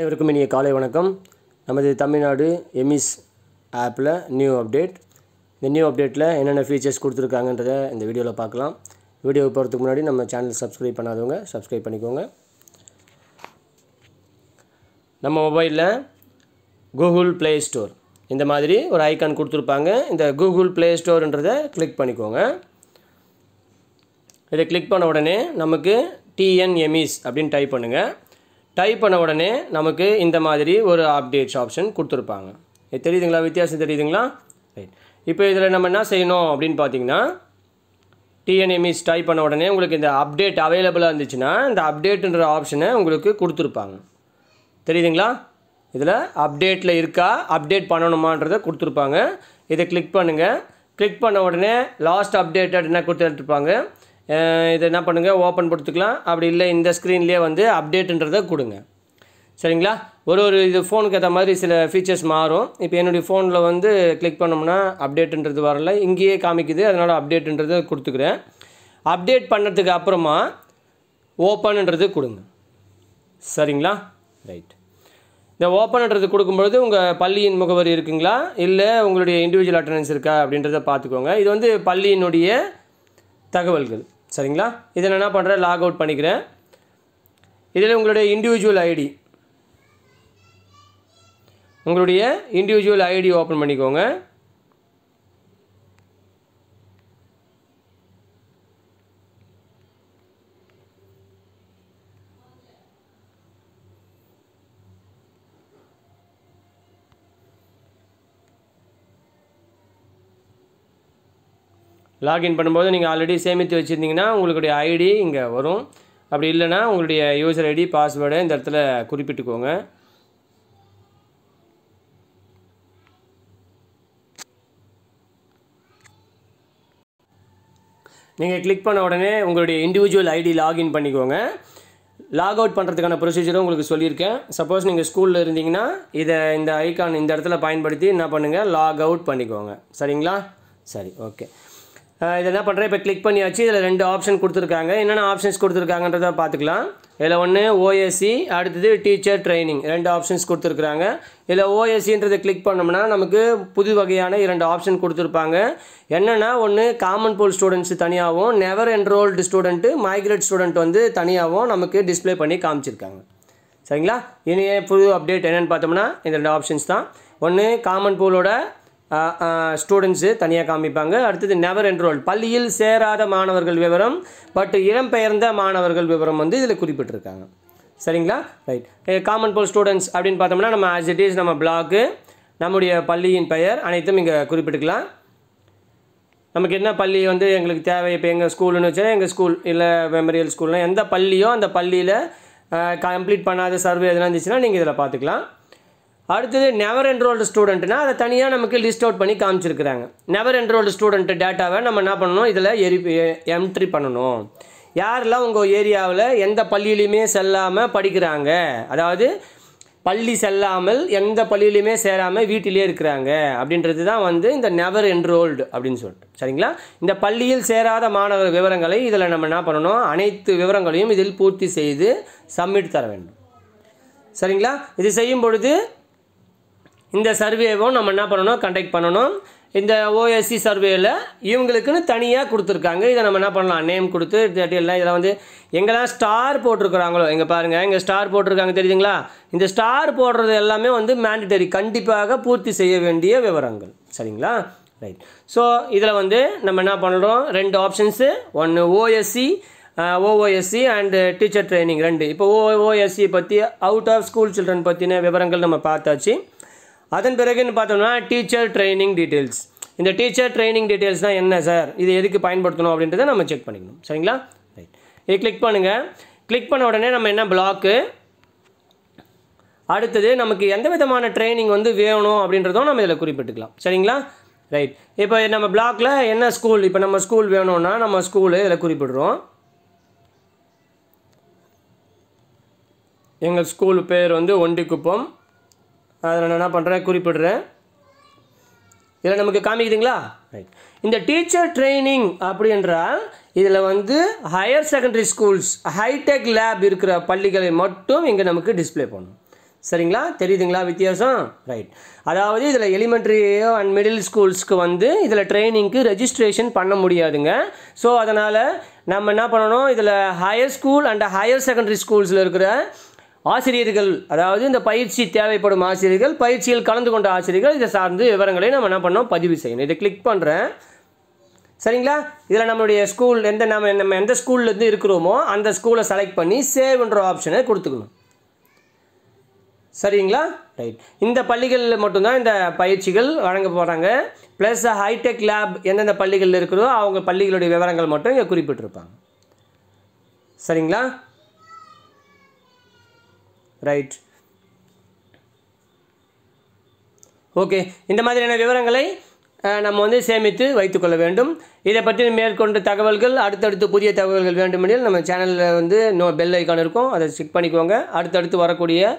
அனைவருக்கும் இனிய காலை வணக்கம். நமது தமிழ்நாடு எம்இஸ் ஆப்பில் நியூ அப்டேட். இந்த நியூ அப்டேட்டில் என்னென்ன ஃபீச்சர்ஸ் கொடுத்துருக்காங்கன்றதை இந்த வீடியோவில் பார்க்கலாம். வீடியோவை போகிறதுக்கு முன்னாடி நம்ம சேனல் சப்ஸ்கிரைப் பண்ணாதவங்க சப்ஸ்கிரைப் பண்ணிக்கோங்க. நம்ம மொபைலில் கூகுள் ப்ளே ஸ்டோர் இந்த மாதிரி ஒரு ஐக்கான் கொடுத்துருப்பாங்க. இந்த கூகுள் ப்ளே ஸ்டோர்ன்றதை கிளிக் பண்ணிக்கோங்க. இதை கிளிக் பண்ண உடனே நமக்கு TNMES அப்படின்னு டைப் பண்ணுங்கள். டைப் பண்ண உடனே நமக்கு இந்த மாதிரி ஒரு அப்டேட்ஸ் ஆப்ஷன் கொடுத்துருப்பாங்க. இது தெரியுதுங்களா? வித்தியாசம் தெரியுதுங்களா? ரைட். இப்போ இதில் நம்ம என்ன செய்யணும் அப்படின்னு பார்த்தீங்கன்னா, TNMES டைப் பண்ண உடனே உங்களுக்கு இந்த அப்டேட் அவைலபிளாக இருந்துச்சுன்னா இந்த அப்டேட்டுன்ற ஆப்ஷனை உங்களுக்கு கொடுத்துருப்பாங்க. தெரியுதுங்களா? இதில் அப்டேட்டில் இருக்கா, அப்டேட் பண்ணணுமான்றதை கொடுத்துருப்பாங்க. இதை கிளிக் பண்ணுங்கள். கிளிக் பண்ண உடனே லாஸ்ட் அப்டேட்டட் என்ன கொடுத்துருப்பாங்க. இதை என்ன பண்ணுங்கள், ஓப்பன் கொடுத்துக்கலாம். அப்படி இல்லை இந்த ஸ்க்ரீன்லேயே வந்து அப்டேட்டுன்றதை கொடுங்க. சரிங்களா? ஒரு இது ஃபோனுக்கு ஏற்ற மாதிரி சில ஃபீச்சர்ஸ் மாறும். இப்போ என்னுடைய ஃபோனில் வந்து கிளிக் பண்ணோம்னா அப்டேட்டுன்றது வரல, இங்கேயே காமிக்குது. அதனால் அப்டேட்டுன்றதை கொடுத்துக்கிறேன். அப்டேட் பண்ணதுக்கு அப்புறமா ஓப்பன்ன்றது கொடுங்க. சரிங்களா? ரைட். இந்த ஓப்பன்ன்றது கொடுக்கும்பொழுது உங்கள் பள்ளியின் முகவரி இருக்குங்களா, இல்லை உங்களுடைய இண்டிவிஜுவல் அட்டண்டன்ஸ் இருக்கா அப்படின்றத பார்த்துக்கோங்க. இது வந்து பள்ளியினுடைய தகவல்கள். சரிங்களா? இதை நான் என்ன பண்ணுறேன், லாக் அவுட் பண்ணிக்கிறேன். இதில் உங்களுடைய இண்டிவிஜுவல் ஐடி ஓப்பன் பண்ணிக்கோங்க. லாகின் பண்ணும்போது நீங்கள் ஆல்ரெடி சேமித்து வச்சுருந்தீங்கன்னா உங்களுடைய ஐடி இங்கே வரும். அப்படி இல்லைன்னா உங்களுடைய யூசர் ஐடி பாஸ்வேர்டை இந்த இடத்துல குறிப்பிட்டுக்கோங்க. நீங்கள் கிளிக் பண்ண உடனே உங்களுடைய இண்டிவிஜுவல் ஐடி லாகின் பண்ணிக்கோங்க. லாக் அவுட் பண்ணுறதுக்கான ப்ரொசீஜரும் உங்களுக்கு சொல்லியிருக்கேன். சப்போஸ் நீங்கள் ஸ்கூலில் இருந்தீங்கன்னா இந்த ஐக்கான் இந்த இடத்துல பயன்படுத்தி என்ன பண்ணுங்கள், லாக் அவுட் பண்ணிக்கோங்க. சரிங்களா? சரி, ஓகே. இதை என்ன பண்ணுறேன், இப்போ கிளிக் பண்ணியாச்சு. இதில் 2 ஆப்ஷன் கொடுத்துருக்காங்க. என்னென்ன ஆப்ஷன்ஸ் கொடுத்துருக்காங்கன்றதை பார்த்துக்கலாம். இதில் ஒன்று OSC, அடுத்தது டீச்சர் ட்ரைனிங், 2 ஆப்ஷன்ஸ் கொடுத்துருக்குறாங்க. இதில் OSCன்றதை கிளிக் பண்ணோம்னா நமக்கு புது வகையான 2 ஆப்ஷன் கொடுத்துருப்பாங்க. என்னென்னா, ஒன்று காமன் பூல் ஸ்டூடெண்ட்ஸ் தனியாகவும், never enrolled student, migrate student வந்து தனியாகவும் நமக்கு டிஸ்பிளே பண்ணி காமிச்சிருக்காங்க. சரிங்களா? இனிய புது அப்டேட் என்னென்னு பார்த்தோம்னா இந்த 2 ஆப்ஷன்ஸ் தான். ஒன்று காமன் பூலோட ஸ்டூடெண்ட்ஸு தனியாக காமிப்பாங்க. அடுத்தது நெவர் என்ரோல்டு, பள்ளியில் சேராத மாணவர்கள் விவரம், பட் இடம்பெயர்ந்த மாணவர்கள் விவரம் வந்து இதில் குறிப்பிட்டிருக்காங்க. சரிங்களா? ரைட். காமன் பூல் ஸ்டூடெண்ட்ஸ் அப்படின்னு பார்த்தோம்னா நம்ம ஆஸ் இட் இஸ் நம்ம பிளாக்கு, நம்முடைய பள்ளியின் பெயர் அனைத்தும் இங்கே குறிப்பிட்டுக்கலாம். நமக்கு என்ன பள்ளி வந்து எங்களுக்கு தேவை, இப்போ எங்கள் ஸ்கூலுன்னு வச்சுன்னா எங்கள் ஸ்கூல், இல்லை மெமரியல் ஸ்கூல்னால் எந்த பள்ளியோ அந்த பள்ளியில் கம்ப்ளீட் பண்ணாத சர்வே எதுனா இருந்துச்சுன்னா நீங்கள் இதில் பார்த்துக்கலாம். அடுத்தது நெவர் என்ரோல்டு ஸ்டூடெண்ட்னா அதை தனியாக நமக்கு லிஸ்ட் அவுட் பண்ணி காமிச்சிருக்கிறாங்க. நெவர் என்ரோல்டு ஸ்டூடெண்ட் டேட்டாவை நம்ம என்ன பண்ணணும், இதில் என்ட்ரி பண்ணணும். யாரெல்லாம் உங்கள் ஏரியாவில் எந்த பள்ளியிலையுமே செல்லாமல் படிக்கிறாங்க, அதாவது பள்ளி செல்லாமல் எந்த பள்ளியிலையுமே சேராமல் வீட்டிலே இருக்கிறாங்க அப்படின்றது தான் வந்து இந்த நெவர் என்ரோல்டு அப்படின்னு சொல்லிட்டு. சரிங்களா? இந்த பள்ளியில் சேராத மாணவர் விவரங்களை இதில் நம்ம என்ன பண்ணணும், அனைத்து விவரங்களையும் இதில் பூர்த்தி செய்து சப்மிட் தர வேண்டும். சரிங்களா? இது செய்யும் பொழுது இந்த சர்வேவும் நம்ம என்ன பண்ணணும், கண்டக்ட் பண்ணணும். இந்த OSC சர்வேயில் இவங்களுக்குன்னு தனியாக கொடுத்துருக்காங்க. இதை நம்ம என்ன பண்ணலாம், நேம் கொடுத்து டீட்டெயிலாம் இதில் வந்து எங்கெல்லாம் ஸ்டார் போட்டிருக்கிறாங்களோ, இங்கே பாருங்கள், இங்கே ஸ்டார் போட்டிருக்காங்க தெரியுதுங்களா? இந்த ஸ்டார் போடுறது எல்லாமே வந்து மேண்டட்டரி, கண்டிப்பாக பூர்த்தி செய்ய வேண்டிய விவரங்கள். சரிங்களா? ரைட். ஸோ இதில் வந்து நம்ம என்ன பண்ணுறோம், 2 ஆப்ஷன்ஸு, ஒன்று OSC அண்டு டீச்சர் ட்ரைனிங் 2. இப்போ OSC பற்றி அவுட் ஆஃப் ஸ்கூல் சில்ட்ரன் பற்றின விவரங்கள் நம்ம பார்த்தாச்சு. அதன் பிறகுன்னு பார்த்தோம்னா டீச்சர் ட்ரைனிங் டீட்டெயில்ஸ். இந்த டீச்சர் ட்ரைனிங் டீட்டெயில்ஸ் தான் என்ன சார், இது எதுக்கு பயன்படுத்தணும் அப்படின்றத நம்ம செக் பண்ணிக்கணும். சரிங்களா? ரைட். இது கிளிக் பண்ணுங்கள். கிளிக் பண்ண உடனே நம்ம என்ன பிளாக்கு, அடுத்தது நமக்கு எந்த விதமான ட்ரைனிங் வந்து வேணும் அப்படின்றதும் நம்ம இதில் குறிப்பிட்டுக்கலாம். சரிங்களா? ரைட். இப்போ நம்ம பிளாக்கில் என்ன ஸ்கூல், இப்போ நம்ம ஸ்கூல் வேணும்னா நம்ம ஸ்கூலு இதில் குறிப்பிடுறோம். எங்கள் ஸ்கூல் பேர் வந்து ஒண்டிக்குப்பம். அதில் நான் என்ன பண்ணுறேன், குறிப்பிடுறேன். இதில் நமக்கு காமிக்குதுங்களா? ரைட். இந்த டீச்சர் ட்ரைனிங் அப்படி என்றால் இதில் வந்து higher secondary schools, hitech lab இருக்கிற பள்ளிகளை மட்டும் இங்கே நமக்கு டிஸ்பிளே பண்ணணும். சரிங்களா? தெரியுதுங்களா வித்தியாசம்? ரைட். அதாவது இதில் எலிமெண்ட்ரி அண்ட் மிடில் ஸ்கூல்ஸ்க்கு வந்து இதில் ட்ரைனிங்க்கு ரெஜிஸ்ட்ரேஷன் பண்ண முடியாதுங்க. ஸோ அதனால் நம்ம என்ன பண்ணணும், இதில் higher school and higher secondary ஸ்கூல்ஸில் இருக்கிற ஆசிரியர்கள், அதாவது இந்த பயிற்சி தேவைப்படும் ஆசிரியர்கள், பயிற்சியில் கலந்து கொண்ட ஆசிரியர்கள், இதை சார்ந்து விவரங்களை நம்ம என்ன பண்ணோம், பதிவு செய்யணும். இதை கிளிக் பண்ணுறேன். சரிங்களா? இதில் நம்மளுடைய ஸ்கூல் நம்ம எந்த ஸ்கூல்லேருந்து இருக்கிறோமோ அந்த ஸ்கூலை செலக்ட் பண்ணி சேவ்ன்ற ஆப்ஷனை கொடுத்துக்கணும். சரிங்களா? ரைட். இந்த பள்ளிகளில் மட்டும்தான் இந்த பயிற்சிகள் வழங்க போகிறாங்க. ப்ளஸ் ஹைடெக் லேப் எந்தெந்த பள்ளிகளில் இருக்கிறதோ அவங்க பள்ளிகளுடைய விவரங்கள் மட்டும் இங்கே குறிப்பிட்டிருப்பாங்க. சரிங்களா? ரைட். ஓகே. இந்த மாதிரியான விவரங்களை நம்ம வந்து சேமித்து வைத்துக்கொள்ள வேண்டும். இதை பற்றி மேற்கொண்டு தகவல்கள், அடுத்தடுத்து புதிய தகவல்கள் வேண்டுமெனில் நம்ம சேனலில் வந்து பெல் ஐக்கான் இருக்கும், அதை செக் பண்ணிக்கோங்க. அடுத்தடுத்து வரக்கூடிய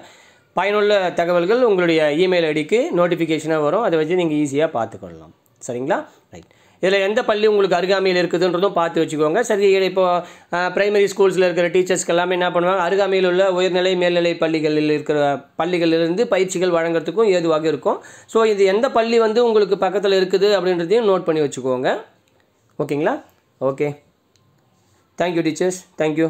பயனுள்ள தகவல்கள் உங்களுடைய இமெயில் ஐடிக்கு நோட்டிஃபிகேஷனாக வரும். அதை வச்சு நீங்கள் ஈஸியாக பார்த்துக்கொள்ளலாம். சரிங்களா? ரைட். இதில் எந்த பள்ளி உங்களுக்கு அருகாமையில் இருக்குதுன்றதும் பார்த்து வச்சுக்கோங்க. சரி, இப்போது பிரைமரி ஸ்கூல்ஸில் இருக்கிற டீச்சர்ஸ்க்கு எல்லாமே என்ன பண்ணுவாங்க, அருகாமையில் உள்ள உயர்நிலை மேல்நிலை பள்ளிகளில் இருக்கிற பள்ளிகளிலிருந்து பயிற்சிகள் வழங்குறதுக்கும் ஏதுவாக இருக்கும். ஸோ இது எந்த பள்ளி வந்து உங்களுக்கு பக்கத்தில் இருக்குது அப்படின்றதையும் நோட் பண்ணி வச்சுக்கோங்க. ஓகேங்களா? ஓகே. Thank you teachers. தேங்க்யூ.